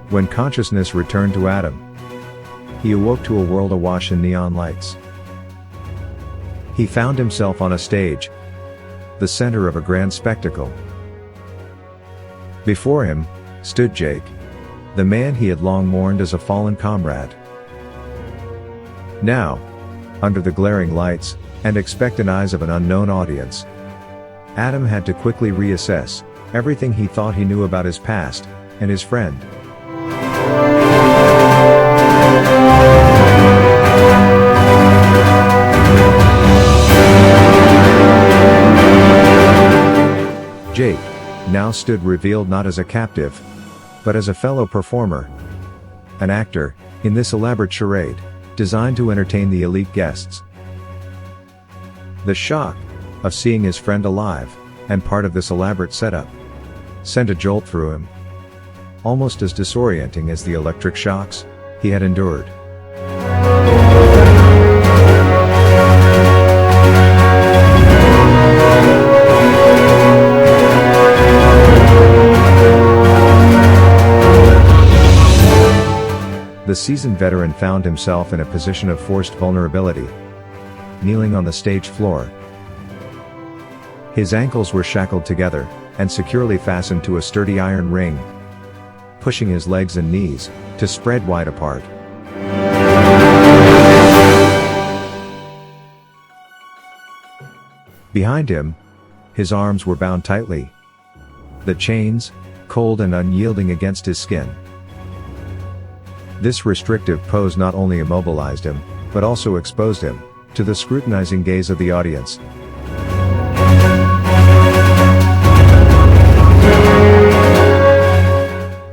When consciousness returned to Adam, he awoke to a world awash in neon lights. He found himself on a stage, the center of a grand spectacle. Before him stood Jake, the man he had long mourned as a fallen comrade. Now, under the glaring lights and expectant eyes of an unknown audience, Adam had to quickly reassess everything he thought he knew about his past and his friend. Jake now stood revealed not as a captive, but as a fellow performer, an actor, in this elaborate charade, designed to entertain the elite guests. The shock of seeing his friend alive, and part of this elaborate setup, sent a jolt through him, almost as disorienting as the electric shocks he had endured. The seasoned veteran found himself in a position of forced vulnerability, kneeling on the stage floor. His ankles were shackled together and securely fastened to a sturdy iron ring, pushing his legs and knees to spread wide apart. Behind him, his arms were bound tightly, the chains cold and unyielding against his skin. This restrictive pose not only immobilized him, but also exposed him to the scrutinizing gaze of the audience.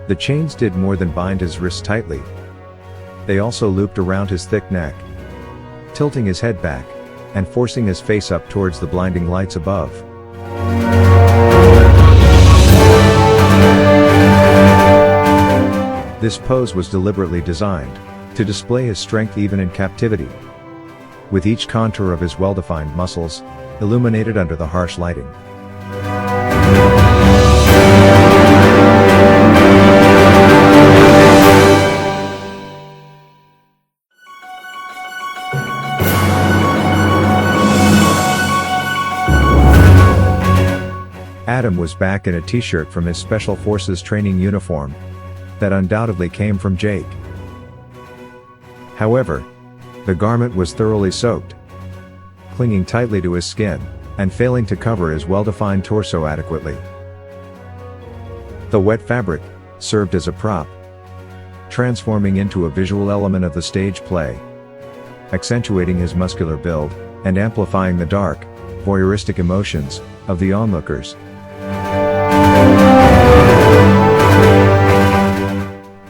The chains did more than bind his wrists tightly. They also looped around his thick neck, tilting his head back and forcing his face up towards the blinding lights above. This pose was deliberately designed to display his strength even in captivity, with each contour of his well-defined muscles illuminated under the harsh lighting. Adam was back in a t-shirt from his Special Forces training uniform that undoubtedly came from Jake. However, the garment was thoroughly soaked, clinging tightly to his skin and failing to cover his well-defined torso adequately. The wet fabric served as a prop, transforming into a visual element of the stage play, accentuating his muscular build and amplifying the dark, voyeuristic emotions of the onlookers.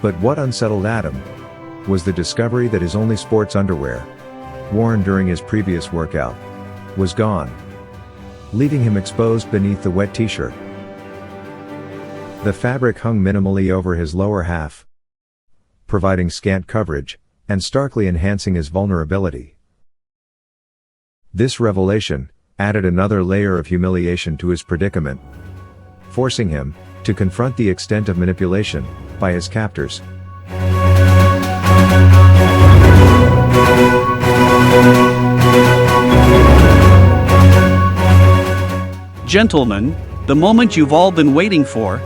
But what unsettled Adam was the discovery that his only sports underwear, worn during his previous workout, was gone, leaving him exposed beneath the wet t-shirt. The fabric hung minimally over his lower half, providing scant coverage and starkly enhancing his vulnerability. This revelation added another layer of humiliation to his predicament, forcing him to confront the extent of manipulation by his captors. Gentlemen, the moment you've all been waiting for,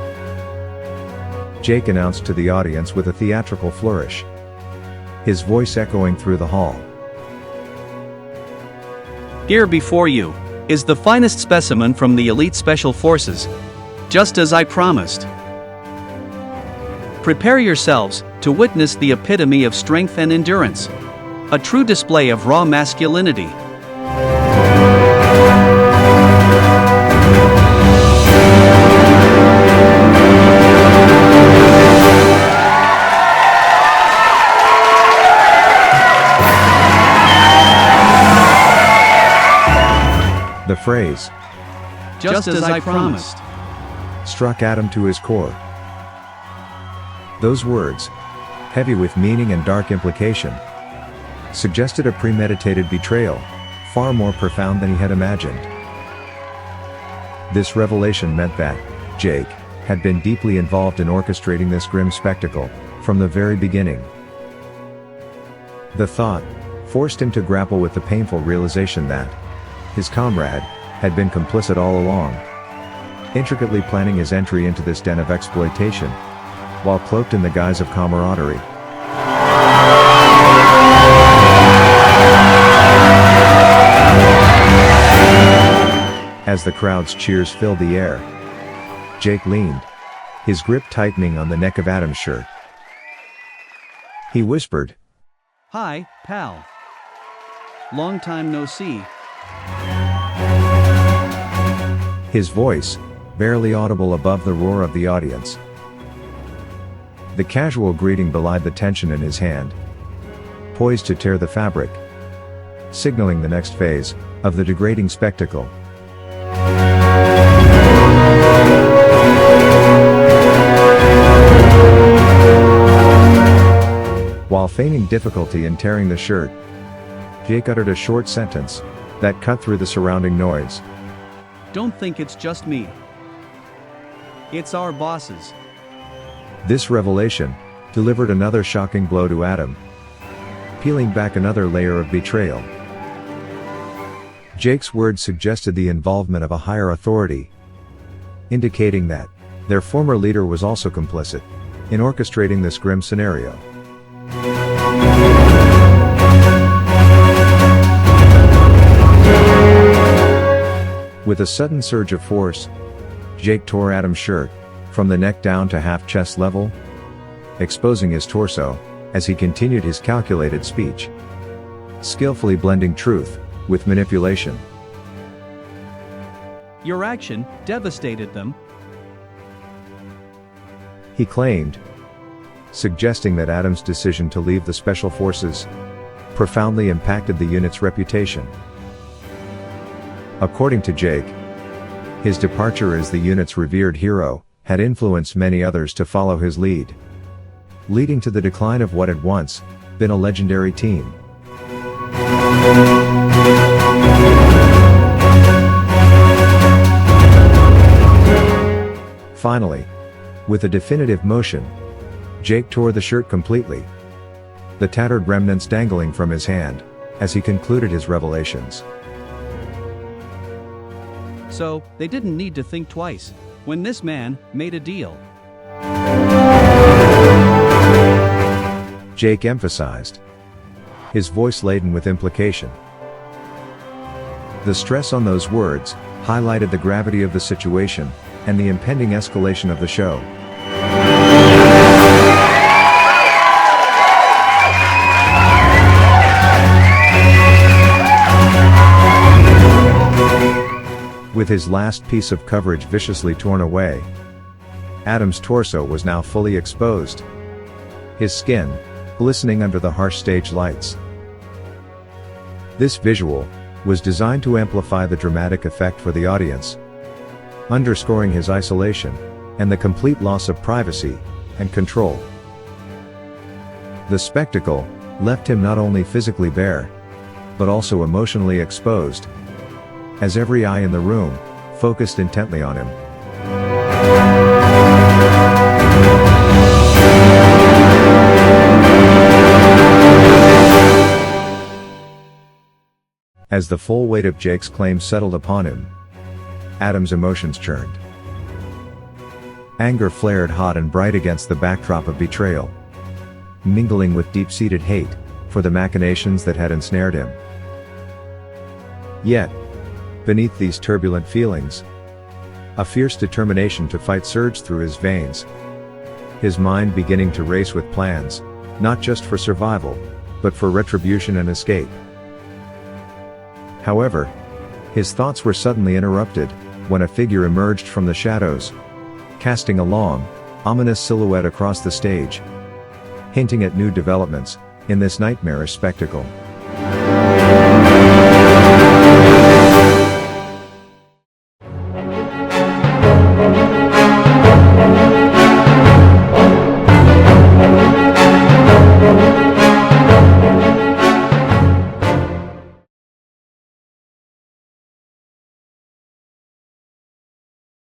Jake announced to the audience with a theatrical flourish, his voice echoing through the hall. Here before you is the finest specimen from the elite special forces, just as I promised. Prepare yourselves to witness the epitome of strength and endurance, a true display of raw masculinity. The phrase, Just as I promised, struck Adam to his core. Those words, heavy with meaning and dark implication, suggested a premeditated betrayal, far more profound than he had imagined. This revelation meant that Jake had been deeply involved in orchestrating this grim spectacle from the very beginning. The thought forced him to grapple with the painful realization that his comrade had been complicit all along, intricately planning his entry into this den of exploitation, while cloaked in the guise of camaraderie. As the crowd's cheers filled the air, Jake leaned, his grip tightening on the neck of Adam's shirt. He whispered, "Hi, pal. Long time no see." His voice barely audible above the roar of the audience. The casual greeting belied the tension in his hand, poised to tear the fabric, signaling the next phase of the degrading spectacle. While feigning difficulty in tearing the shirt, Jake uttered a short sentence that cut through the surrounding noise. "Don't think it's just me. It's our bosses." This revelation delivered another shocking blow to Adam, peeling back another layer of betrayal. Jake's words suggested the involvement of a higher authority, indicating that their former leader was also complicit in orchestrating this grim scenario. With a sudden surge of force, Jake tore Adam's shirt from the neck down to half chest level, exposing his torso as he continued his calculated speech, skillfully blending truth with manipulation. "Your action devastated them," he claimed, suggesting that Adam's decision to leave the Special Forces profoundly impacted the unit's reputation. According to Jake, his departure as the unit's revered hero had influenced many others to follow his lead, leading to the decline of what had once been a legendary team. Finally, with a definitive motion, Jake tore the shirt completely, the tattered remnants dangling from his hand as he concluded his revelations. "So, they didn't need to think twice when this man made a deal." Jake emphasized, his voice laden with implication. The stress on those words highlighted the gravity of the situation and the impending escalation of the show. With his last piece of coverage viciously torn away, Adam's torso was now fully exposed, his skin glistening under the harsh stage lights. This visual was designed to amplify the dramatic effect for the audience, underscoring his isolation and the complete loss of privacy and control. The spectacle left him not only physically bare, but also emotionally exposed, as every eye in the room focused intently on him. As the full weight of Jake's claims settled upon him, Adam's emotions churned. Anger flared hot and bright against the backdrop of betrayal, mingling with deep-seated hate for the machinations that had ensnared him. Yet, beneath these turbulent feelings, a fierce determination to fight surged through his veins, his mind beginning to race with plans, not just for survival, but for retribution and escape. However, his thoughts were suddenly interrupted when a figure emerged from the shadows, casting a long, ominous silhouette across the stage, hinting at new developments in this nightmarish spectacle.